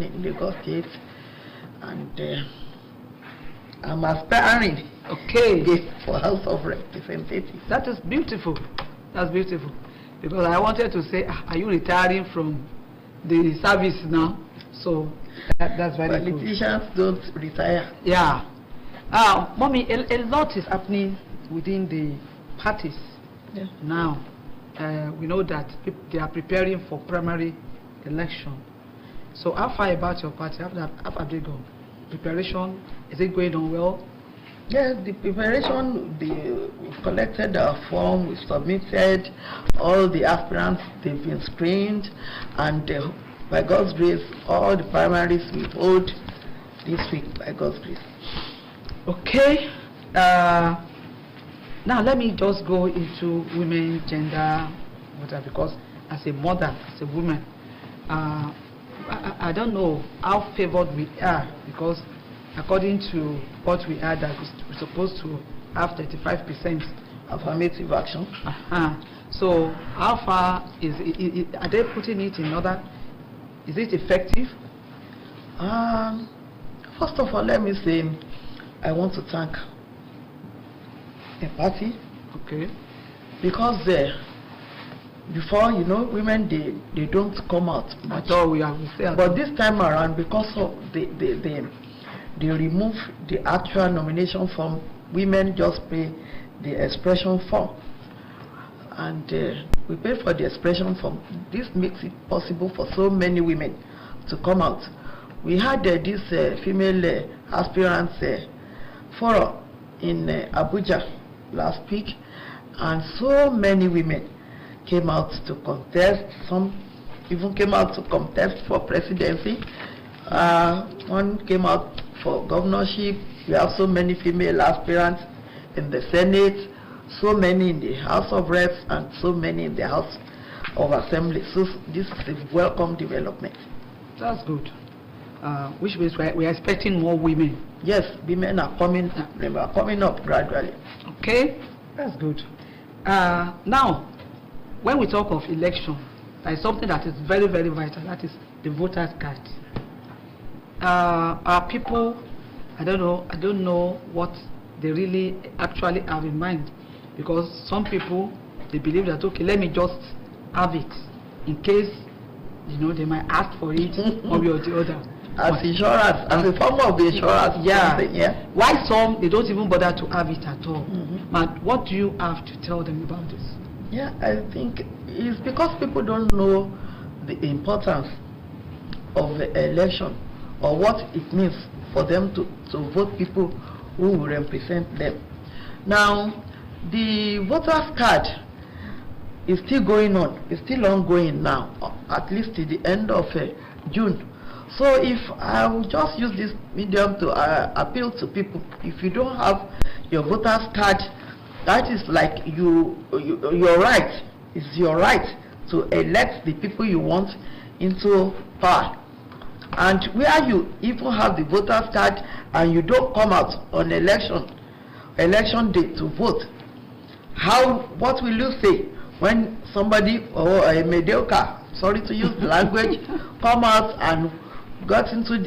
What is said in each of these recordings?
in Lagos State, and I'm aspiring for House of Representatives. That is beautiful. That's beautiful. Because I wanted to say, are you retiring from the service now? So that's very good. Politicians don't retire. Yeah. Mommy, a lot is happening within the parties now. We know that they are preparing for primary election. So how far about your party? How have they gone? Preparation, is it going on well? Yes, the preparation, we collected our form, we submitted, all the aspirants, they've been screened, and by God's grace, all the primaries we hold this week, by God's grace. Okay. Now let me just go into women, gender, whatever, because as a mother, as a woman, I don't know how favored we are, because according to what we are, that we're supposed to have 35% affirmative action. So how far are they putting it in order? Is it effective? First of all, let me say I want to thank the party. Okay. Because before, women they don't come out much. But this time around, because of they remove the actual nomination form, women just pay the expression form, and we pay for the expression form. This makes it possible for so many women to come out. We had this female aspirants forum in Abuja last week, and so many women came out to contest. Some even came out to contest for presidency. One came out for governorship. We have so many female aspirants in the Senate, so many in the House of Reps, and so many in the House of Assembly. So this is a welcome development. That's good. Which means we are expecting more women. Yes, women are coming. They are coming up gradually. Okay, that's good. Now, when we talk of election, there is something that is very, very vital. That is the voter's card. Our people, I don't know what they really actually have in mind, because some people, they believe that, okay, let me just have it in case they might ask for it one way or the other. As insurance, as a form of insurance. Yeah. Why some they don't even bother to have it at all? But what do you have to tell them about this? Yeah, I think it's because people don't know the importance of the election, or what it means for them to vote people who will represent them. Now, the voters card is still going on. It's still ongoing now, at least till the end of June. So if I will just use this medium to appeal to people, if you don't have your voters card, that is like your right. It's your right to elect the people you want into power. And where you even have the voters card and you don't come out on election day to vote, what will you say when somebody, or a mediocre, sorry to use the language, come out and got into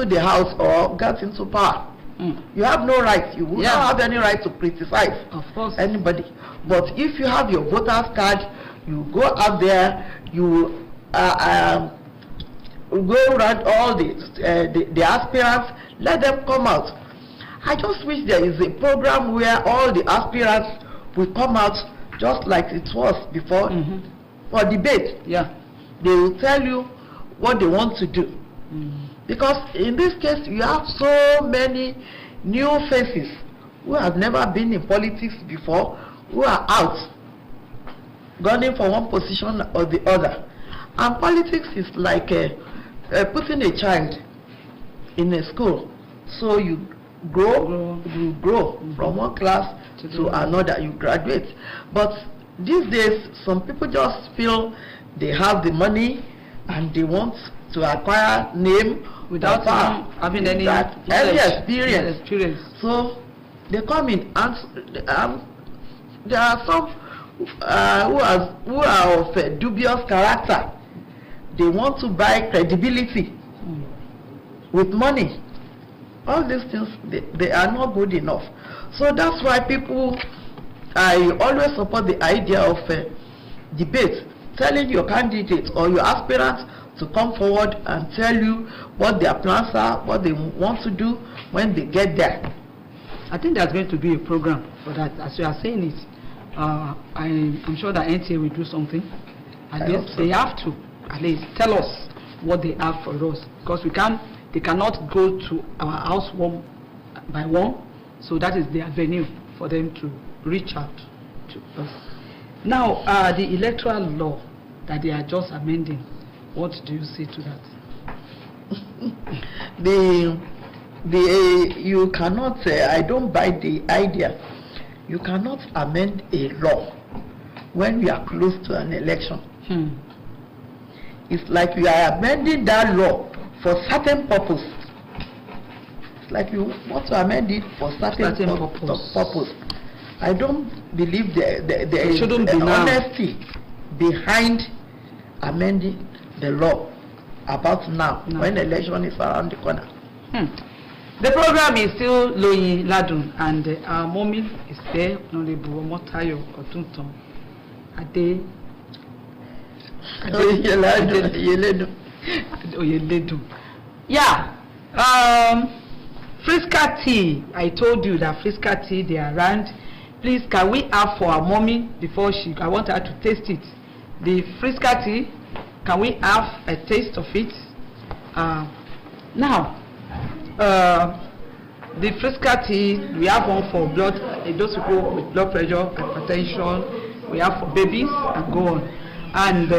the house or got into power? You have no right. You will not have any right to criticize anybody. But if you have your voters card, you go out there, you go around all the aspirants, let them come out. I just wish there is a program where all the aspirants will come out just like it was before for debate. Yeah. They will tell you what they want to do. Because in this case, you have so many new faces who have never been in politics before, who are out, gunning for one position or the other. And politics is like putting a child in a school. So you grow from one class to another, you graduate. But these days, some people just feel they have the money and they want to acquire name without having any experience. So they come in, and there are some who are of dubious character. They want to buy credibility with money. All these things, they are not good enough. So that's why I always support the idea of debate, telling your candidate or your aspirant to come forward and tell you what their plans are, what they want to do when they get there. I think there's going to be a program for that. As you are saying it, I'm sure that NTA will do something. At least they have to at least tell us what they have for us, because they cannot go to our house one by one. So that is the avenue for them to reach out to us. Now, the electoral law that they are just amending, what do you say to that? You cannot, I don't buy the idea. You cannot amend a law when we are close to an election. It's like you are amending that law for certain purpose. It's like you want to amend it for certain purpose. I don't believe there is honesty behind amending the law about now. When election is around the corner. The program is still LOYINLADUN, and our mommy is there, Honorable Motayo Otunton Ade. Yeah. Friska tea. I told you that Friska tea, they are around. Please, can we have for our mommy before I want her to taste it. The Friska tea, can we have a taste of it? Now, the Friska tea, we have one for blood, those people with blood pressure, hypertension, we have for babies, and go on. And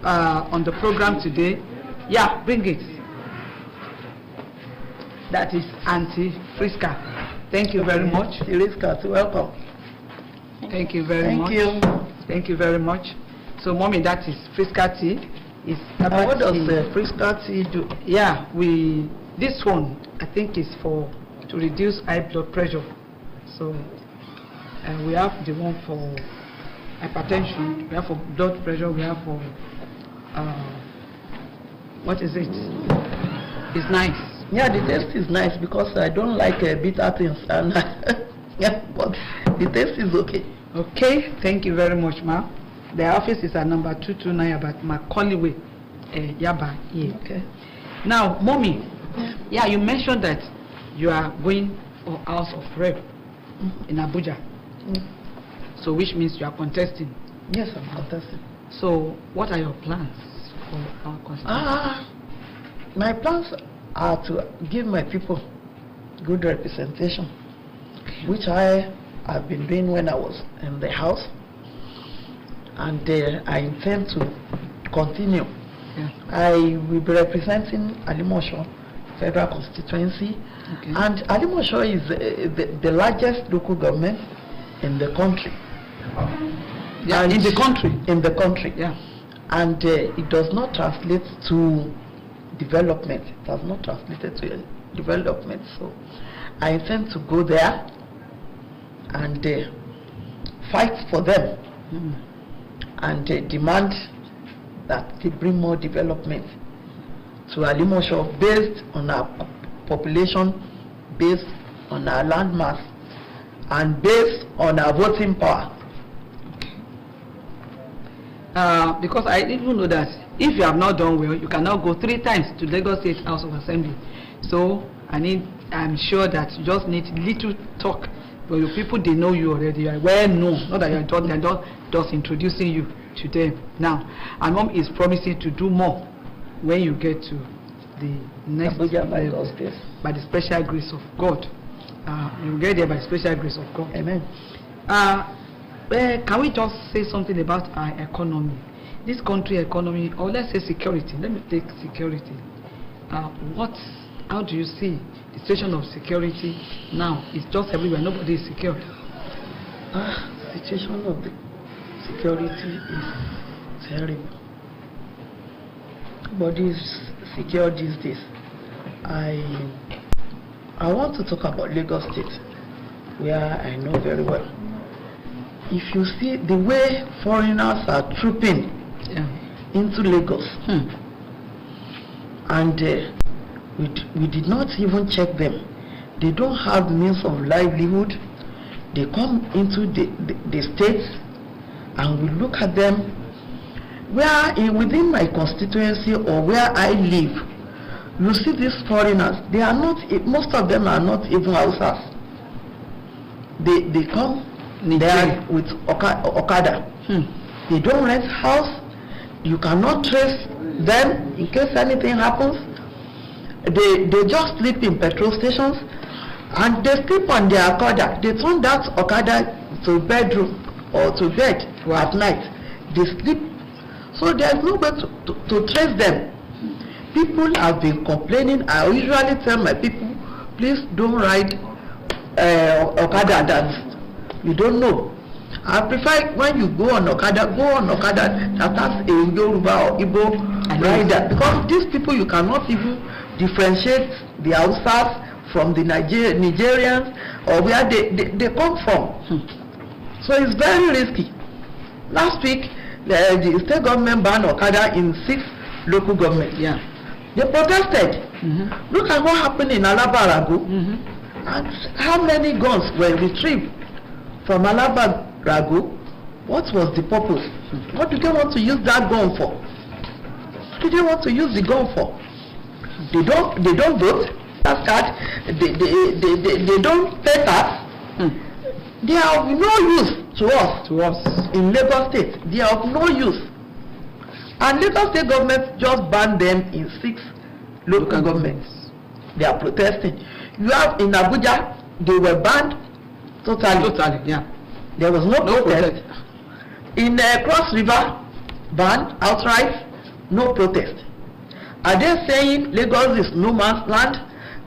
on the program today, yeah, bring it. That is Auntie Friska. Thank you very much. Friska, welcome. Thank you very much. Thank you very much. So, mommy, that is Friska tea. What does Friska tea do? Yeah, this one I think is to reduce high blood pressure. So we have the one for hypertension, we have for blood pressure, we have for what is it? It's nice. Yeah, the taste is nice because I don't like bitter things, and yeah, but the taste is okay. Okay, thank you very much, ma'am. The office is at number 229 about Macaulay Way, Yaba here. Okay. Now, mommy, yeah, you mentioned that you are going for House of Rep in Abuja. So, which means you are contesting? Yes, I'm contesting. So, what are your plans for our constituency? My plans are to give my people good representation, which I have been doing when I was in the House, and I intend to continue. Yeah. I will be representing Alimosho Federal Constituency, and Alimosho is the largest local government in the country. Yeah, in the country. In the country. Yeah. And it does not translate to development. It has not translated to development. So I intend to go there and fight for them and demand that they bring more development to Alimosho based on our population, based on our land mass, and based on our voting power. Because I even know that if you have not done well, you cannot go 3 times to Lagos State House of Assembly. So I'm sure that you just need little talk. But your people, they know you already. You are well known. Not that they're just introducing you to them now. And mom is promising to do more when you get to the next Abuja level by the special grace of God. You get there by the special grace of God. Amen. Can we just say something about our economy? This country economy, or let's say security. Let me take security. How do you see the situation of security now? It's just everywhere. Nobody is secure. The situation of the security is terrible. Nobody is secure these days. I want to talk about Lagos State, where I know very well. If you see the way foreigners are trooping into Lagos, and we did not even check them. They don't have means of livelihood. They come into the states, and we look at them. Within my constituency or where I live, you see these foreigners. They are not. Most of them are not even Hausas. They come there with Okada. They don't rent house. You cannot trace them in case anything happens. They just sleep in petrol stations, and they sleep on their Okada. They turn that Okada to bedroom or to bed at night. They sleep. So there's no way to trace them. People have been complaining. I usually tell my people, please don't ride Okada that you don't know. I prefer when you go on Okada that has a Yoruba or Igbo rider, because these people you cannot even differentiate the Hausas from the Nigerians or where they come from. So it's very risky. Last week, the state government banned Okada in 6 local governments. Yeah. They protested. Look at what happened in Alaba-Rago. And how many guns were retrieved from Alaba-Rago. What was the purpose? What do they want to use that gun for? What do they want to use the gun for? They don't vote. That's card. They don't pay tax. They are of no use to us in Lagos State. They are of no use. And Lagos State government just banned them in 6 local governments. They are protesting. You have in Abuja, they were banned totally. Yeah. There was no protest. In Cross River, banned outright, no protest. Are they saying Lagos is no man's land?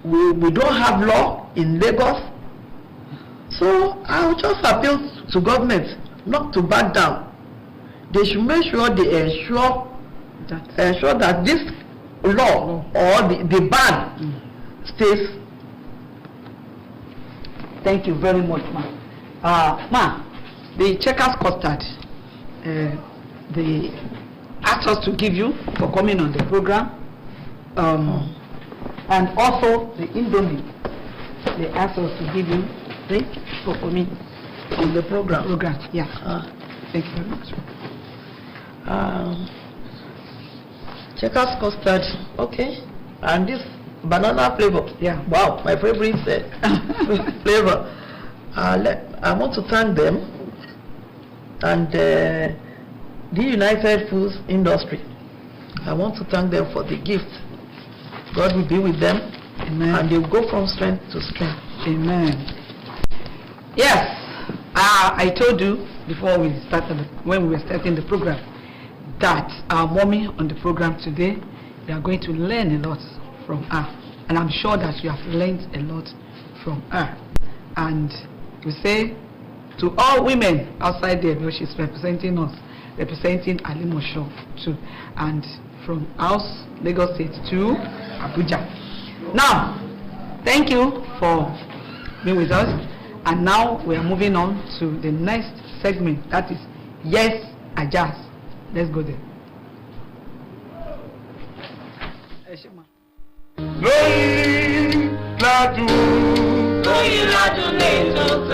We don't have law in Lagos? So I will just appeal to government not to back down. They should make sure they ensure that this law or the ban stays. Thank you very much, ma. The checkers custard, they asked us to give you for coming on the program, and also the Indomie, they asked us to give you for coming on the program. Yeah. Thank you very much. Checkers custard, okay, and this banana flavor. Yeah. Wow, my favorite flavor. I want to thank them and the United Foods industry. I want to thank them for the gift. God will be with them. Amen. And they will go from strength to strength. Amen. Yes, I told you before we started, when we were starting the program, that our mommy on the program today, we are going to learn a lot from her, and I'm sure that you have learned a lot from her. And we say to all women outside there, because she's representing us, representing Alimosho too, and from House Lagos State to Abuja. Now, thank you for being with us, and now we are moving on to the next segment, that is Yes Ajas. Let's go there. Loyin ladun, loyin ladun.